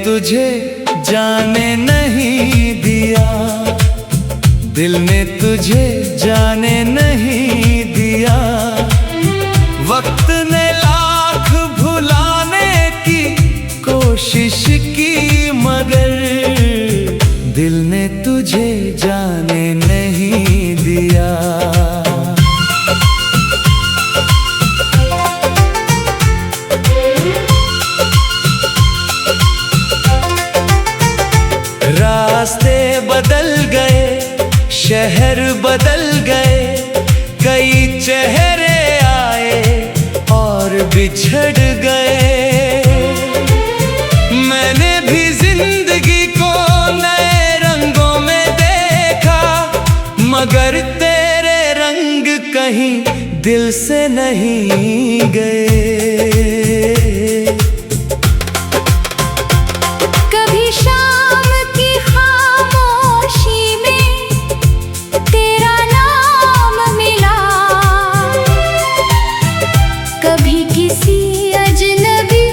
तुझे जाने नहीं दिया, दिल ने तुझे जाने नहीं दिया। वक्त ने लाख भुलाने की कोशिश की, मगर दिल ने तुझे जाने नहीं दिया। रास्ते बदल गए, शहर बदल गए, कई चेहरे आए और बिछड़ गए। मैंने भी जिंदगी को नए रंगों में देखा, मगर तेरे रंग कहीं दिल से नहीं गए। कभी शाम की खामोशी में तेरा नाम मिला, कभी किसी अजनबी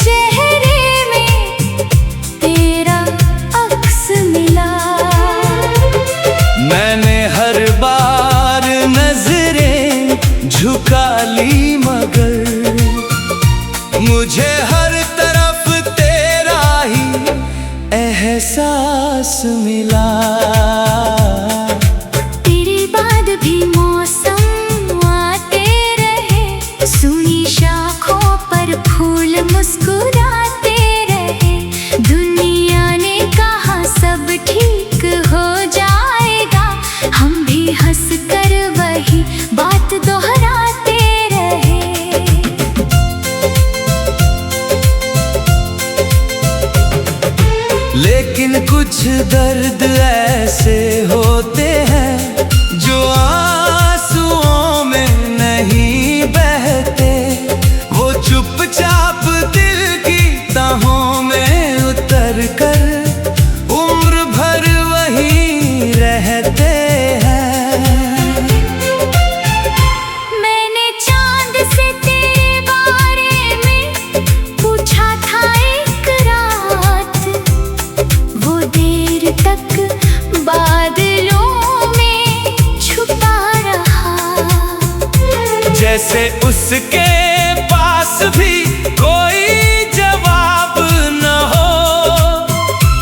चेहरे में तेरा अक्स मिला। मैंने हर बार नजरें झुका ली, मगर मुझे हर तरफ तेरा ही एहसास मिला। तेरे बाद भी मौसम आते रहे, सुनी शाखों पर फूल मुस्कुराते रहे। दुनिया ने कहा सब ठीक हो जाएगा, हम भी हंस कर वही बात दोहराते रहे। लेकिन कुछ दर्द ऐसे होते हैं जो आंसुओं में नहीं बहते, वो चुपचाप दिल की तहों में उतर कर उम्र भर वहीं रहते हैं। मैंने चांद से तेरे बारे में पूछा था एक रात, वो देर तक बादलों में छुपा रहा। जैसे उसके पास भी कोई जवाब न हो,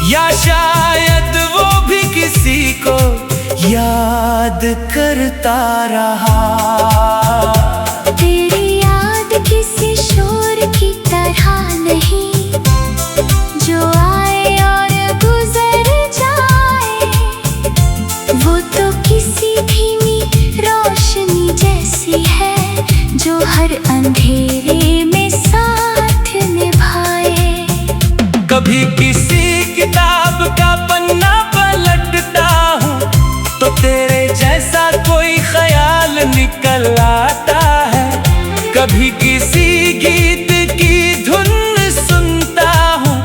या शायद वो भी किसी को याद करता रहा। तेरी याद किसी शोर की तरह नहीं, जो आए और गुजर जाए। वो तो किसी धीमी रोशनी जैसी है, जो हर अंधेरे में साथ निभाए। कभी किसी किताब का पन्ना पलटता हूँ तो तेरे जैसा कोई ख्याल निकल आता है। कभी किसी गीत की धुन सुनता हूँ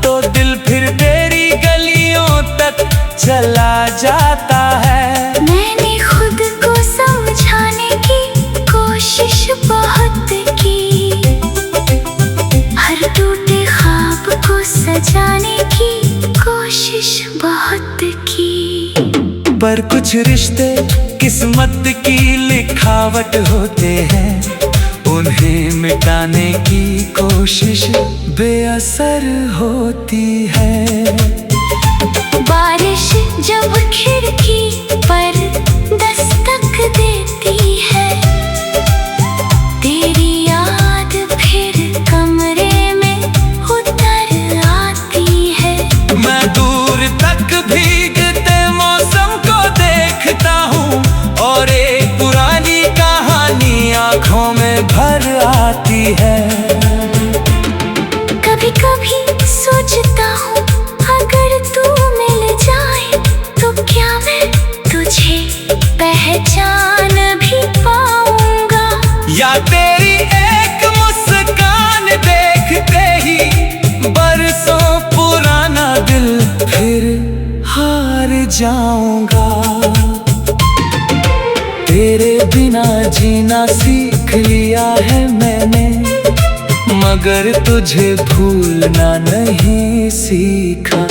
तो दिल फिर तेरी गलियों तक चला जाता है। मैंने खुद को समझाने की कोशिश बहुत की, हर टूटे ख्वाब को सजाने की कोशिश बहुत की। पर कुछ रिश्ते किस्मत की लिखावट होते हैं, उन्हें मिटाने की कोशिश बेअसर होती है। बारिश जब खिड़की पर दस्तक देती है, तेरी याद फिर कमरे में उतर आती है। मैं दूर तक भीगते मौसम को देखता हूँ और एक पुरानी कहानी आँखों में भर आती है। कभी कभी सोचता हूँ अगर तू मिल जाए तो क्या मैं तुझे पहचान भी पाऊंगा, या तेरी एक मुस्कान देखते ही बरसों पुराना दिल फिर हार जाऊंगा। तेरे बिना जीना सीख लिया है मैंने, मगर तुझे भूलना नहीं। नहीं सीखा।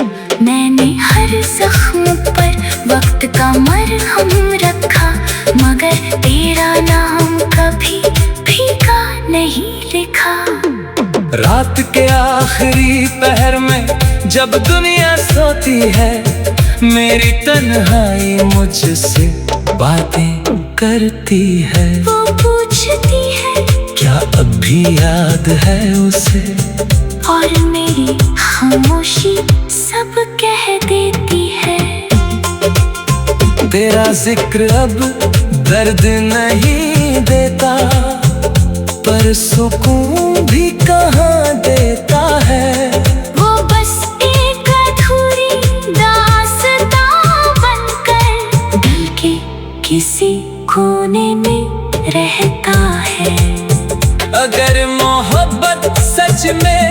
मैंने हर जख्म पर वक्त का मरहम रखा, मगर तेरा नाम कभी फीका नहीं लिखा। रात के आखिरी पहर में जब दुनिया सोती है, मेरी तन्हाई मुझसे बातें करती है। वो पूछती है क्या अब भी याद है उसे, और मेरी खामोशी सब कह देती है। तेरा जिक्र अब दर्द नहीं देता, पर सुकून भी कहाँ देता है। वो बस एक अधूरी दास्तां बनकर दिल के किसी कोने में रहता है। अगर मोहब्बत सच में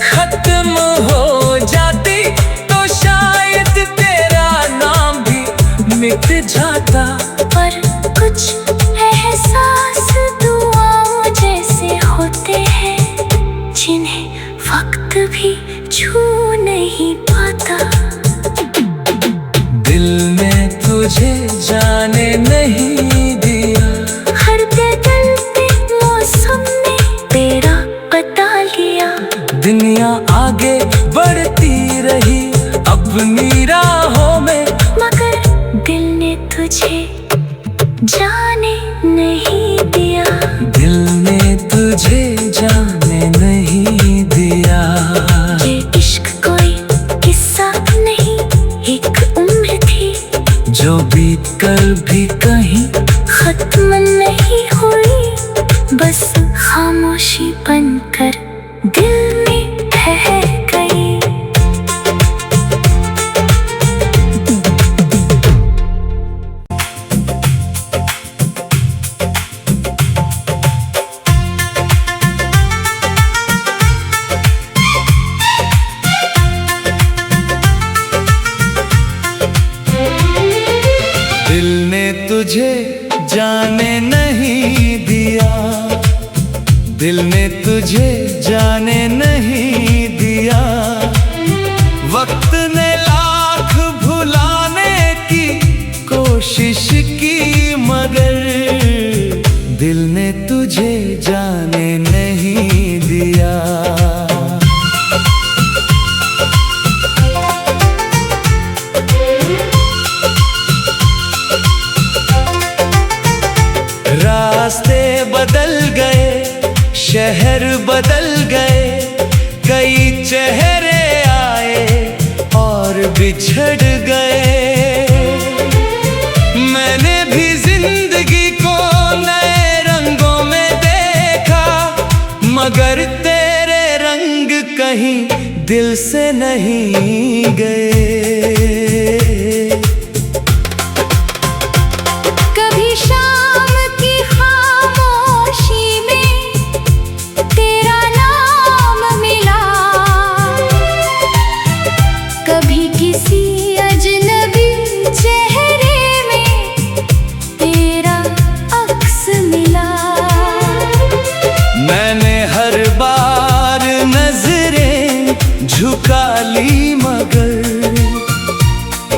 खत्म हो जाती, तो शायद तेरा नाम भी मिट जाता। पर कुछ एहसास दुआओं जैसे होते हैं, जिन्हें वक्त भी छू नहीं पाता। दिल ने तुझे जाने नहीं दिया, हर बदलते मौसम ने तेरा पता लिया। दुनिया आगे बढ़ती रही अपनी राहों में, मगर दिल ने तुझे जाने नहीं दिया। दिल ने तुझे जाने नहीं दिया। ये इश्क कोई किस्सा नहीं, एक उम्र थी जो बीत कर भी कहीं खत्म नहीं हुई, बस खामोशी बनकर दिल में ठहर गई। दिल ने तुझे जाने नहीं दिया, दिल ने तुझे जाने नहीं दिया। वक्त ने लाख भुलाने की कोशिश की, मगर दिल ने तुझे जाने नहीं दिया। रास्ते बदल गए, शहर बदल गए, कई चेहरे आए और बिछड़ गए। मैंने भी जिंदगी को नए रंगों में देखा, मगर तेरे रंग कहीं दिल से नहीं गए। कभी शाम की खामोशी में तेरा नाम मिला, कभी किसी अजनबी चेहरे में तेरा अक्स मिला। मैंने हर बार नजरें झुका ली, मगर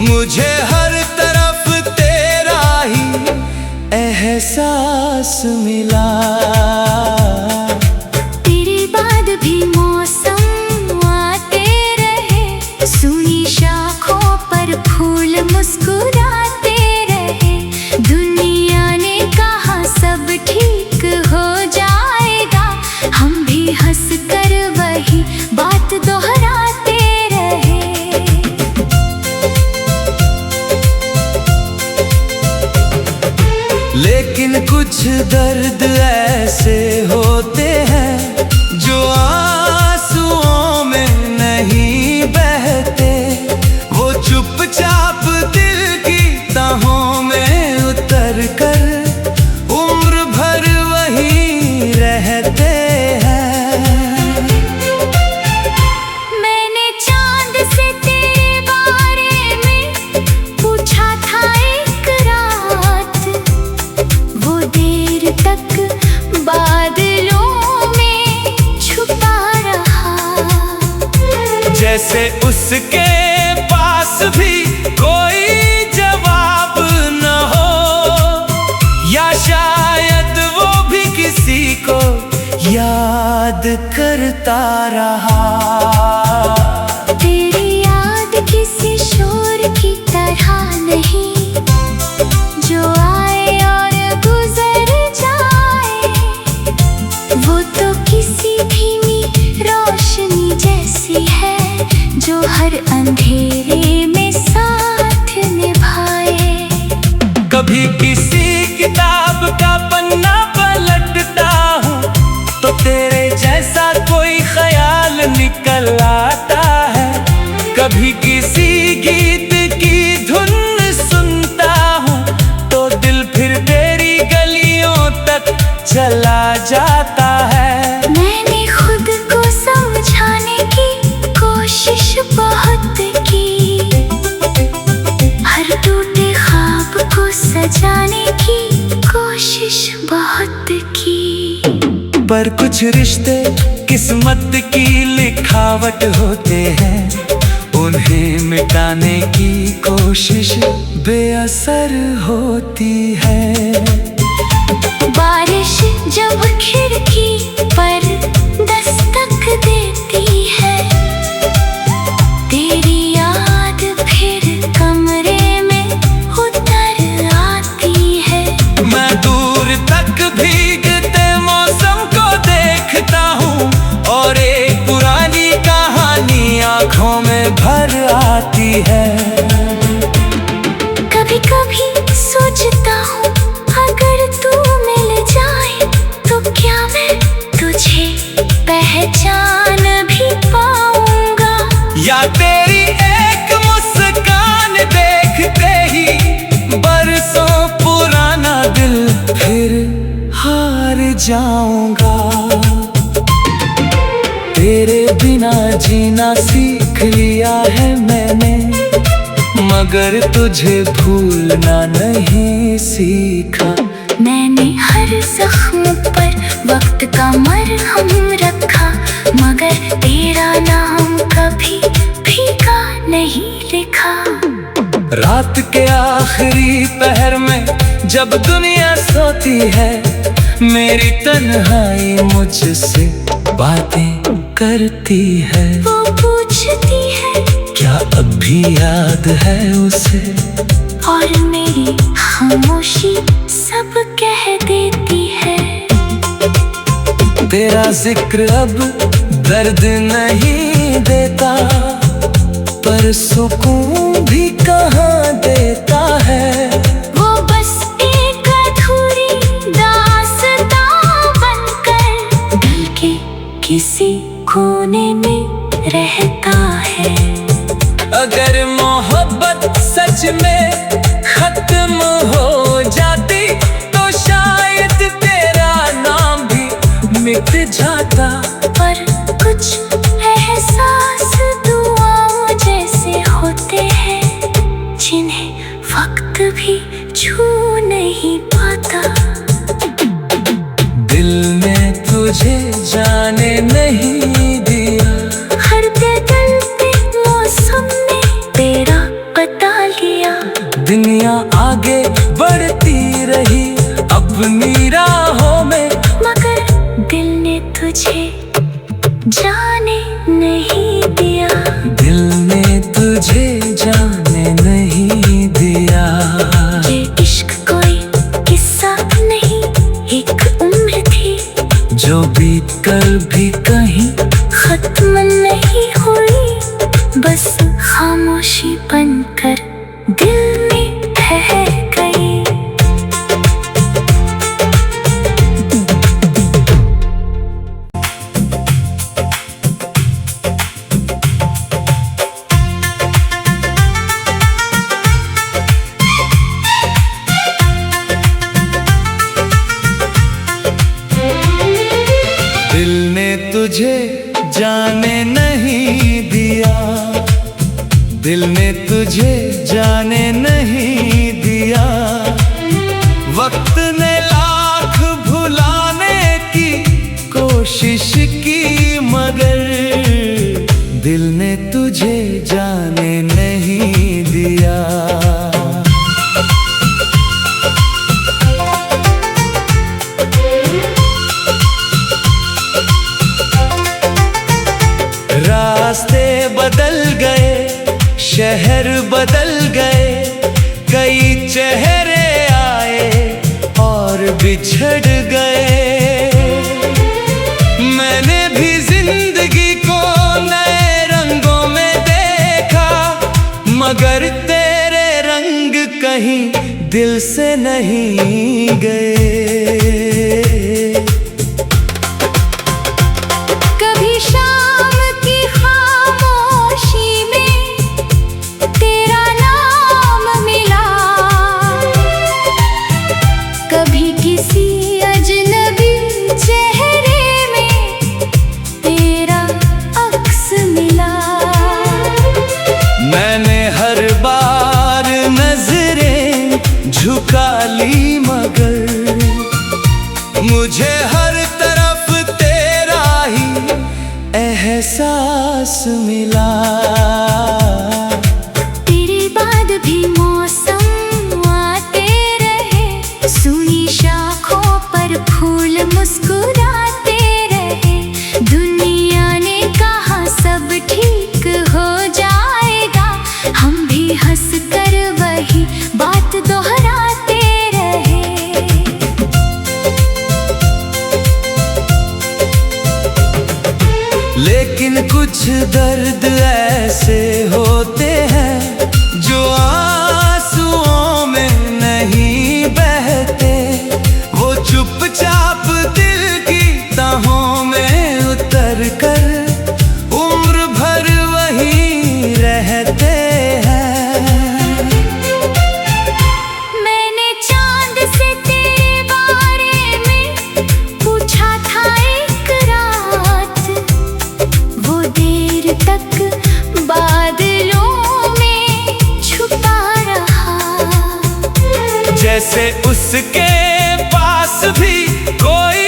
मुझे हर तरफ तेरा ही एहसास मिला। तेरे बाद भी मौसम आते रहे, सुनी शाखों पर फूल मुस्कुराते रहे। दुनिया ने कहा सब ठीक हो जाएगा, हम भी हंस कर वही बात दोहराते रहे। लेकिन कुछ दर्द ऐसे होते हैं जो आंसुओं में नहीं बहते, वो चुपचाप दिल की तहों में उतर कर उम्र भर वहीं रहते हैं। मैंने चांद से तेरे बारे में पूछा था एक रात, वो देर तक जैसे उसके पास भी कोई जवाब न हो, या शायद वो भी किसी को याद करता रहा। तेरी याद किसी शोर की तरह नहीं, जो आए और गुजर जाए। वो तो किसी धीमी रोशनी जैसी है, जो हर अंधेरे में साथ निभाए। कभी किसी किताब का पन्ना पलटता हूँ तो तेरे जैसा कोई ख्याल निकल आता है। कभी किसी गीत की धुन सुनता हूँ तो दिल फिर तेरी गलियों तक चला जाता है। मैंने खुद को समझाने की कोशिश बहुत की, हर टूटे ख्वाब को सजाने की कोशिश बहुत की। पर कुछ रिश्ते किस्मत की लिखावट होते हैं, उन्हें मिटाने की कोशिश बेअसर होती है। बारिश जब खिड़की पर दस्तक देती है, तेरी याद फिर कमरे में उतर आती है। मैं दूर तक भीगते मौसम को देखता हूँ और एक पुरानी कहानी आँखों में भर आती है। कभी कभी सोचता हूँ, अगर तू मिल जाए तो क्या मैं तुझे पहचान भी पाऊंगा। या तेरी एक मुस्कान देखते ही बरसों पुराना दिल फिर हार जाऊंगा। तेरे बिना जीना सीख लिया है मैंने, मगर तुझे भूलना नहीं सीखा। मैंने हर जख्म पर वक्त का मरहम रखा, मगर तेरा नाम कभी फीका नहीं लिखा। रात के आखिरी पहर में जब दुनिया सोती है, मेरी तन्हाई मुझसे बातें करती है। वो पूछती है क्या अब भी याद है उसे, और मेरी खामोशी सब कह देती है। तेरा जिक्र अब दर्द नहीं देता, पर सुकून भी कहाँ देता है। वो बस एक अधूरी दास्तां बनकर दिल के किसी कोने में रहता है। अगर मोहब्बत सच में खत्म हो जाती तो शायद तेरा नाम भी मिट जाता। पर कुछ एहसास दुआओं जैसे होते हैं, जिन्हें वक्त भी छू नहीं पाता। दिल ने तुझे जाने नहीं दिया, हर बदलते मौसम ने तेरा पता लिया। दुनिया आगे बढ़ती रही अपनी राहों में, मगर दिल ने तुझे जाने नहीं दिया। दिल ने तुझे जाने नहीं दिया। ये इश्क कोई किस्सा नहीं, एक उम्र थी जो बीत कर भी कहीं खत्म नहीं हुई, बस खामोशी बनकर दिल में ठहर गई। दिल ने तुझे जाने नहीं दिया, दिल ने तुझे जाने नहीं दिया। वक्त ने लाख भुलाने की कोशिश की, मगर दिल ने तुझे जाने नहीं दिया। रास्ते बदल गए, शहर बदल गए, कई चेहरे आए और बिछड़ गए। मैंने भी जिंदगी को नए रंगों में देखा, मगर तेरे रंग कहीं दिल से नहीं गए। कभी शाम की खामोशी में तेरा नाम मिला, कभी किसी अजनबी चेहरे में तेरा अक्स मिला। मैंने हर बार नजरें झुका ली, मगर मुझे हर तरफ तेरा ही एहसास मिला। तेरे बाद भी मौसम आते रहे, सुनी शाखों पर फूल मुस्कुराते रहे। दुनिया ने कहा सब ठीक हो जाएगा, हम भी हंस कर वही बात दोहराते रहे। लेकिन कुछ दर्द ऐसे होते हैं जो आंसुओं में नहीं बहते, वो चुपचाप दिल की तहों में उतर कर उम्र भर वहीं रहते हैं। मैंने चांद से तेरे बारे में पूछा था एक रात, वो देर तक बादलों में छुपा रहा। जैसे उसके पास भी कोई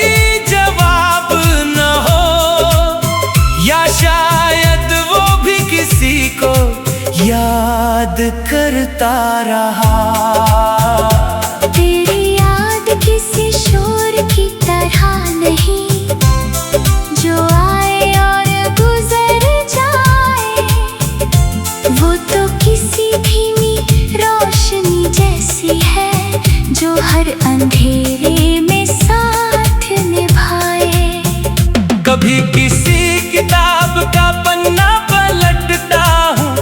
जवाब न हो, या शायद वो भी किसी को याद करता रहा। तेरी याद किसी शोर की तरह नहीं, जो आए और गुजर जाए। वो तो किसी धीमी रोशनी जैसी है, जो हर अंधेरे में साथ निभाए। कभी किसी किताब का पन्ना पलटता हूँ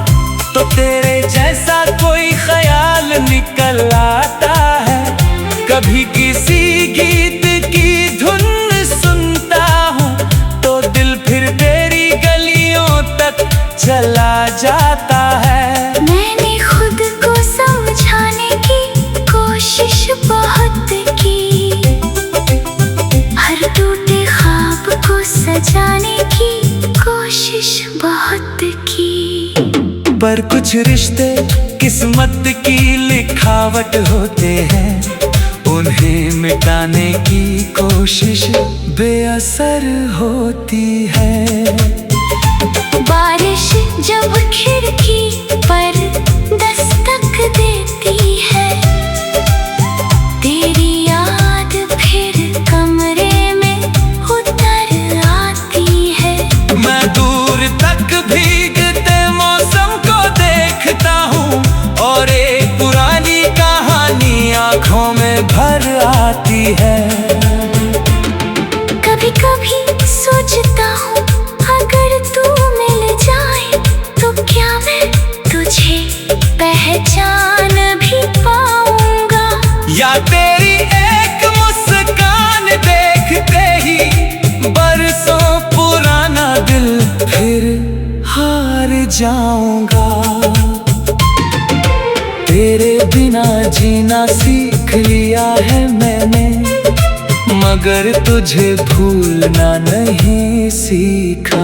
तो तेरे जैसा कोई ख्याल निकल आता है। कभी किसी गीत की धुन सुनता हूँ तो दिल फिर तेरी गलियों तक चला जाता है। मैंने खुद को समझाने की कोशिश बहुत की, हर टूटे ख्वाब को सजाने की कोशिश बहुत की। पर कुछ रिश्ते किस्मत की लिखावट होते हैं, उन्हें मिटाने की कोशिश बेअसर होती है। बारिश जब खिड़की पर दस्तक देती है, तेरी याद फिर कमरे में उतर आती है। मैं दूर तक भीगते मौसम को देखता हूँ, और एक पुरानी कहानी आँखों में भर आती है। कभी कभी सोचता हूँ, अगर तू मिल जाए तो क्या मैं तुझे पहचान भी पाऊंगा। या तेरी एक मुस्कान देखते ही बरसों पुराना दिल फिर हार जाऊंगा। तेरे बिना जीना सीख लिया है मैंने, मगर तुझे भूलना नहीं सीखा।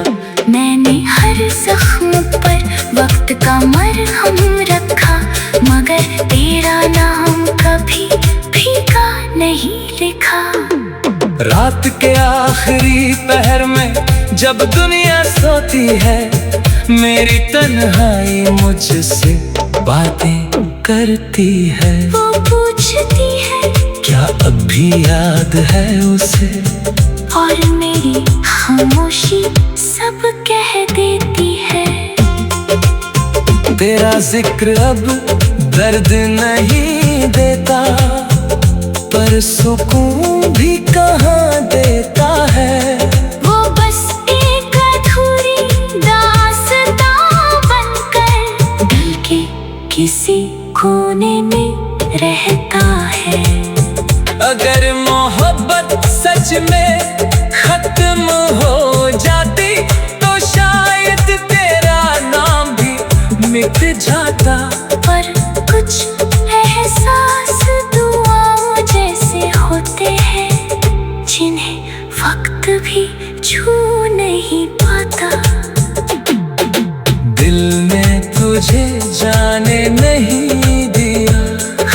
मैंने हर जख्म पर वक्त का मरहम रखा, मगर तेरा नाम कभी फीका नहीं लिखा। रात के आखिरी पहर में जब दुनिया सोती है, मेरी तन्हाई मुझसे बातें करती है। वो पूछती है क्या अब भी याद है उसे, और मेरी खामोशी सब कह देती है। तेरा जिक्र अब दर्द नहीं देता, पर सुकून भी कहाँ देता है। वो बस एक अधूरी दास्तां बनकर दिल के किसी कोने में रहता है। अगर मोहब्बत सच में खत्म हो जाती तो शायद तेरा नाम भी मिट जाता। पर कुछ एहसास दुआओं जैसे होते हैं, जिन्हें वक्त भी छू नहीं पाता। दिल ने तुझे जाने नहीं दिया,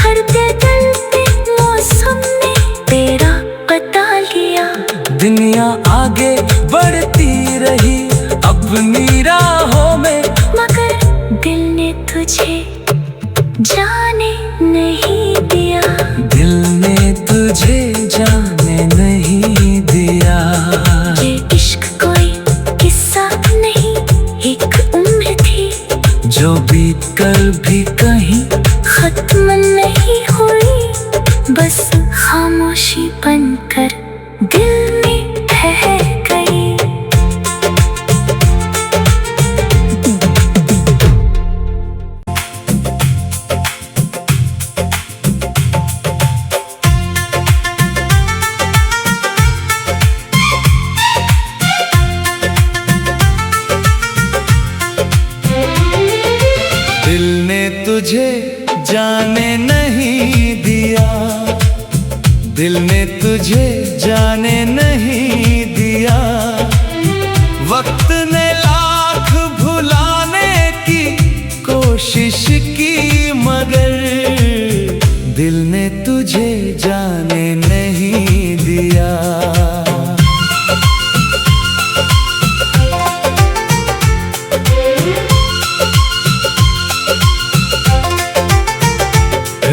हर बदलते मौसम ने तेरा पता लिया। दुनिया आगे बढ़ती रही अपनी राहों में, मगर दिल ने तुझे जाने नहीं दिया। दिल ने तुझे जाने नहीं दिया। ये इश्क कोई किस्सा नहीं, एक उम्र थी जो बीत कर भी कहीं खत्म नहीं हुई, बस खामोशी बनकर दिल में ठहर गई। दिल ने तुझे जाने नहीं दिया, दिल ने तुझे जाने नहीं दिया। वक्त ने लाख भुलाने की कोशिश की, मगर दिल ने तुझे जाने नहीं दिया।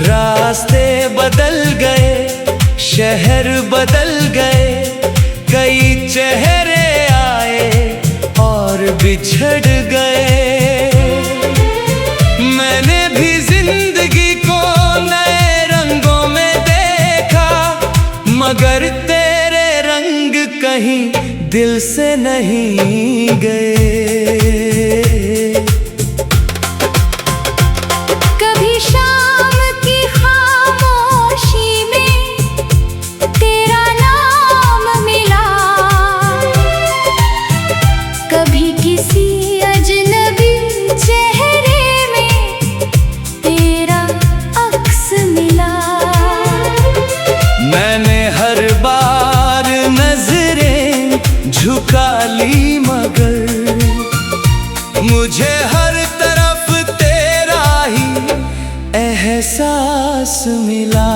रास्ते बदल गए, शहर बदल गए, कई चेहरे आए और बिछड़ गए। मैंने भी जिंदगी को नए रंगों में देखा, मगर तेरे रंग कहीं दिल से नहीं गए। कभी शाम की खामोशी में तेरा नाम मिला, कभी किसी अजनबी चेहरे में तेरा अक्स मिला। मैंने हर बार नजरें झुका ली, मगर मुझे हर तरफ तेरा ही एहसास मिला।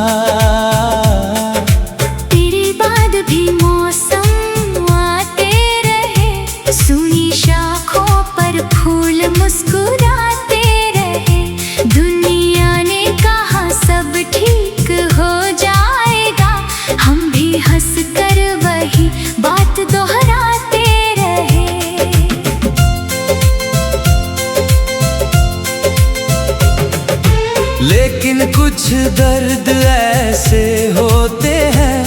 तेरे बाद भी मौसम आते रहे, सुनी शाखों पर फूल मुस्कुराते रहे। दुनिया ने कहा सब ठीक हो जाएगा, हम भी हंस कर वही बात दोहराते रहे। लेकिन कुछ दर्द ऐसे होते हैं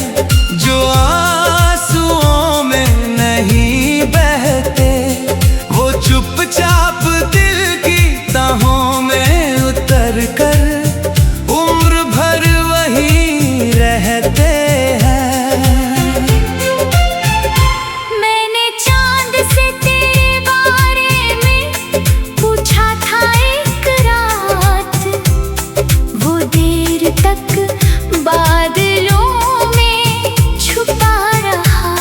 जो आंसुओं में नहीं बहते, वो चुपचाप दिल की तहों में उतर कर उम्र भर वहीं रहते हैं। मैंने चांद से तेरे बारे में पूछा था एक रात, वो देर तक बादलों में छुपा रहा।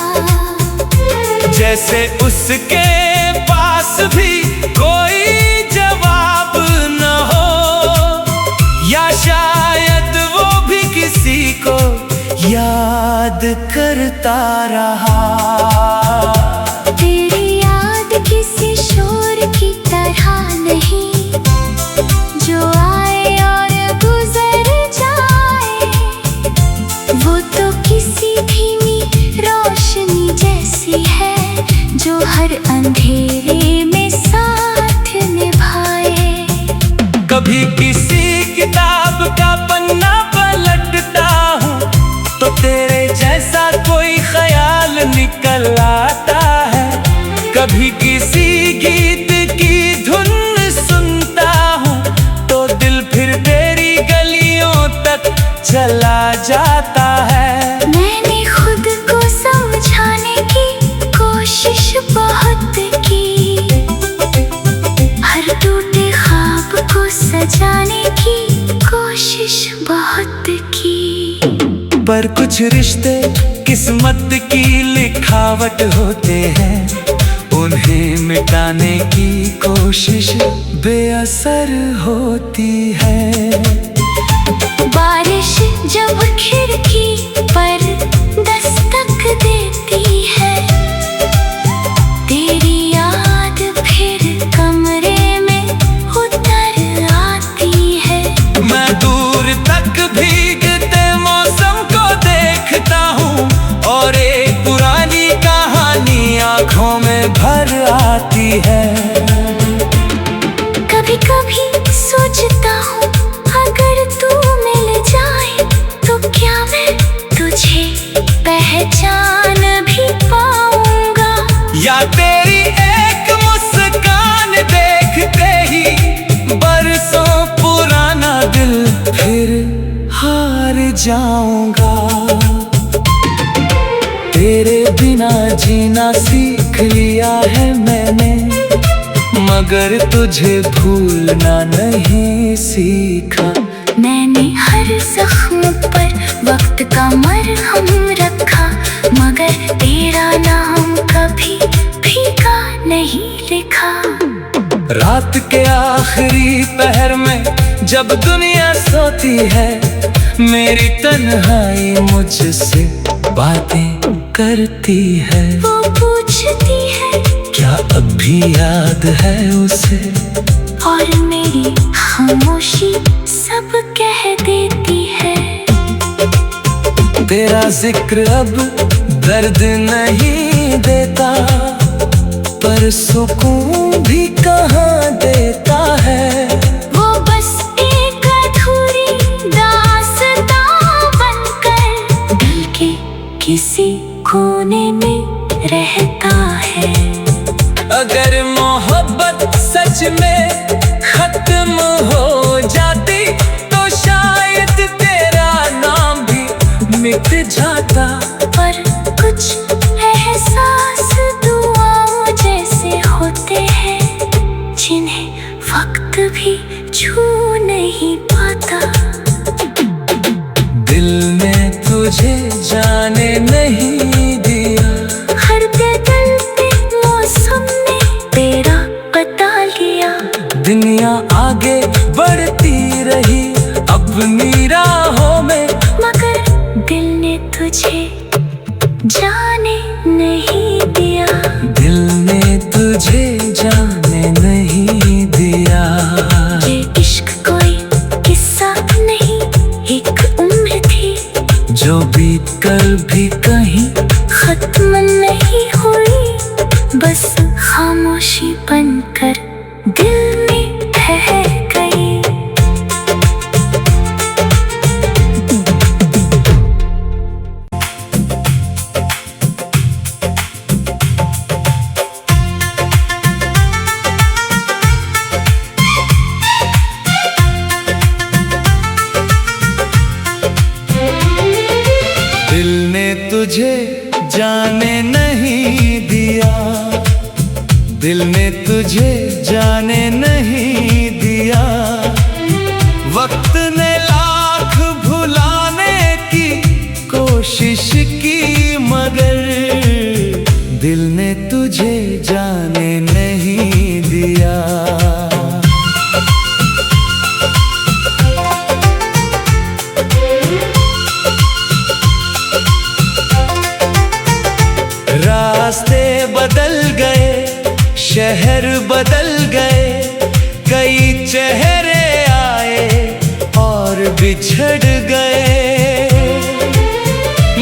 जैसे उसके पास भी कोई जवाब न हो, या शायद वो भी किसी को याद करता रहा। तेरी याद किसी शोर की कभी किसी किताब का पन्ना पलटता हूँ तो तेरे जैसा कोई ख्याल निकल आता है। कभी किसी गीत की धुन सुनता हूँ तो दिल फिर तेरी गलियों तक चला जाता है। मैंने खुद को समझाने की कोशिश बहुत की, हर टूटे ख्वाब को सजाने की कोशिश बहुत की। पर कुछ रिश्ते किस्मत की लिखावट होते हैं, उन्हें मिटाने की कोशिश बेअसर होती है। बारिश जब खिड़की पर दस्तक देती है, तेरी याद फिर कमरे में उतर आती है। मैं दूर तक भीगते मौसम को देखता हूँ और एक पुरानी कहानी आँखों में भर आती है। कभी कभी सोचता हूँ अगर तू मिल जाए तो क्या मैं तुझे पहचान भी पाऊंगा, या तेरी एक मुस्कान देखते ही बरसों पुराना दिल फिर हार जाऊंगा। तेरे बिना जीना सीख लिया है मैंने, मगर तुझे भूलना नहीं सीखा। मैंने हर जख्म पर वक्त का मरहम रखा, मगर तेरा नाम कभी फीका नहीं लिखा। रात के आखिरी पहर में जब दुनिया सोती है, मेरी तन्हाई मुझसे बातें करती है। वो पूछती है क्या अब भी याद है उसे, और मेरी खामोशी सब कह देती है। तेरा जिक्र अब दर्द नहीं देता, पर सुकून भी कहाँ देता है। वो बस एक अधूरी दास्तां बनकर दिल के किसी कोने में रहता है। अगर मोहब्बत सच में खत्म हो जाती तो शायद तेरा नाम भी मिट जाता। पर कुछ एहसास दुआओं जैसे होते हैं, जिन्हें वक्त भी छू नहीं पाता। दिल ने तुझे जाने नहीं दिया, हर बदलते मौसम ने तेरा पता लिया। दुनिया आगे बढ़ती रही अपनी राहों में, मगर दिल ने तुझे जाने नहीं दिया। दिल ने तुझे जाने नहीं दिया। ये इश्क कोई किस्सा नहीं, एक उम्र थी जो बीत कर भी कहीं खत्म नहीं हुई, बस खामोशी बनकर दिल में ठहर गई। दिल ने तुझे जाने नहीं दिया, दिल ने तुझे जाने नहीं दिया। वक्त ने लाख भुलाने की कोशिश की, मगर दिल ने तुझे जाने नहीं दिया। रास्ते बदल गए, शहर बदल गए, कई चेहरे आए और बिछड़ गए।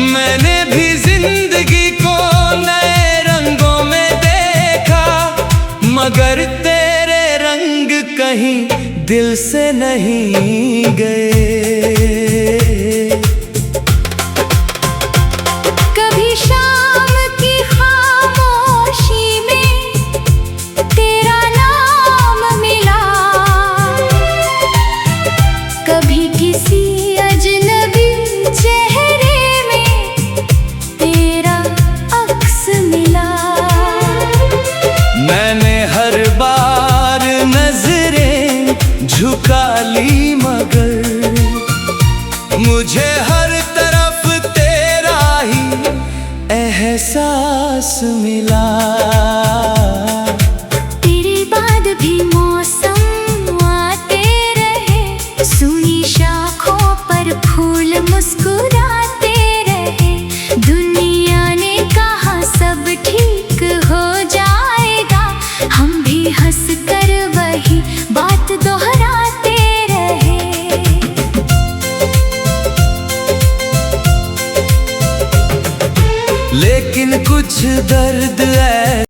मैंने भी जिंदगी को नए रंगों में देखा, मगर तेरे रंग कहीं दिल से नहीं गए। कभी शाम की खामोशी में तेरा नाम मिला, कभी किसी अजनबी चेहरे में तेरा अक्स मिला। मैंने हर बार नजरें झुका ली मगर मुझे हर तरफ तेरा ही एहसास मिला। तेरे बाद भी मौसम आते रहे, सूनी शाखों पर फूल मुस्कुराते रहे। दुनिया ने कहा सब ठीक हो जाएगा, हम भी हंस कर वही बात दोहराते रहे। लेकिन कुछ दर्द